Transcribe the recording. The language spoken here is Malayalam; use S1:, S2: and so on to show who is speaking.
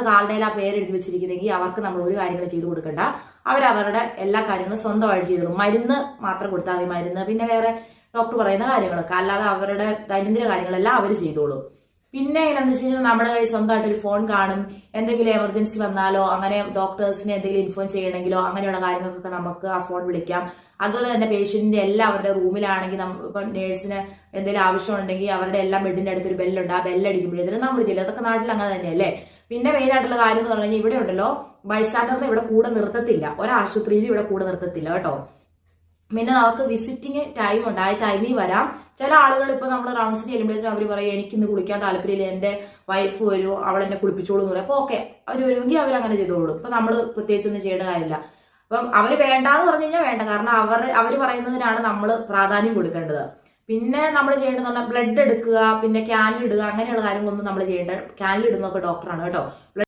S1: കാളുടെ ആ പേര് എഴുതി വെച്ചിരിക്കുന്നെങ്കിൽ അവർക്ക് നമ്മൾ ഒരു കാര്യങ്ങൾ ചെയ്തു കൊടുക്കണ്ട. അവരവരുടെ എല്ലാ കാര്യങ്ങളും സ്വന്തമായിട്ട് ചെയ്തോളും. മരുന്ന് മാത്രം കൊടുത്താൽ മതി. മരുന്ന് പിന്നെ വേറെ ഡോക്ടർ പറയുന്ന കാര്യങ്ങളൊക്കെ, അല്ലാതെ അവരുടെ ദൈനംദിന കാര്യങ്ങളെല്ലാം അവർ ചെയ്തോളും. പിന്നെ എങ്ങനെയാന്ന് വെച്ച് കഴിഞ്ഞാൽ നമ്മുടെ കയ്യിൽ സ്വന്തമായിട്ട് ഒരു ഫോൺ കാണും. എന്തെങ്കിലും എമർജൻസി വന്നാലോ അങ്ങനെ ഡോക്ടേഴ്സിനെ എന്തെങ്കിലും ഇൻഫോം ചെയ്യണമെങ്കിലോ അങ്ങനെയുള്ള കാര്യങ്ങൾക്കൊക്കെ നമുക്ക് ആ ഫോൺ വിളിക്കാം. അതുപോലെ തന്നെ പേഷ്യന്റിന്റെ എല്ലാവരുടെ റൂമിലാണെങ്കിൽ ഇപ്പൊ നേഴ്സിന് എന്തെങ്കിലും ആവശ്യമുണ്ടെങ്കിൽ അവരുടെ എല്ലാം ബെഡിന്റെ അടുത്ത് ഒരു ബെല്ലുണ്ട്. ആ ബെല്ലടിക്കുമ്പോഴത്തേനും നമ്മൾ ചെയ്യില്ല. അതൊക്കെ നാട്ടിൽ അങ്ങനെ തന്നെയല്ലേ. പിന്നെ മെയിൻ ആയിട്ടുള്ള കാര്യം എന്ന് പറഞ്ഞു കഴിഞ്ഞാൽ ഇവിടെ ഉണ്ടല്ലോ, ബൈസ്റ്റാൻഡറിനെ ഇവിടെ കൂടെ നിർത്തത്തില്ല. ഒരാശുപത്രിയിലും ഇവിടെ കൂടെ നിർത്തത്തില്ല കേട്ടോ. പിന്നെ നമുക്ക് വിസിറ്റിംഗ് ടൈം ഉണ്ട്. ആ ടൈമിൽ വരാം. ചില ആളുകൾ ഇപ്പൊ നമ്മൾ റൗണ്ട്സിന് ചെല്ലുമ്പോഴത്തേക്കും അവർ പറയും എനിക്ക് ഇന്ന് കുളിക്കാൻ താല്പര്യമില്ല, എന്റെ വൈഫ് വരൂ, അവൾ എന്നെ കുളിപ്പിച്ചോളൂ എന്ന് പറയും. അപ്പൊ ഓക്കെ, അവർ വരുമെങ്കിൽ അവർ അങ്ങനെ ചെയ്തോളൂ. ഇപ്പൊ നമ്മൾ പ്രത്യേകിച്ചൊന്നും ചെയ്യേണ്ട കാര്യമില്ല. അപ്പം അവര് വേണ്ടാന്ന് പറഞ്ഞു കഴിഞ്ഞാൽ വേണ്ട, കാരണം അവർ പറയുന്നതിനാണ് നമ്മൾ പ്രാധാന്യം കൊടുക്കേണ്ടത്. പിന്നെ നമ്മൾ ചെയ്യേണ്ടതെന്ന് പറഞ്ഞാൽ ബ്ലഡ് എടുക്കുക, പിന്നെ ക്യാനിൽ ഇടുക, അങ്ങനെയുള്ള കാര്യങ്ങളൊന്നും നമ്മൾ ചെയ്യേണ്ട. ക്യാനിൽ ഇടുന്നതൊക്കെ ഡോക്ടറാണ് കേട്ടോ.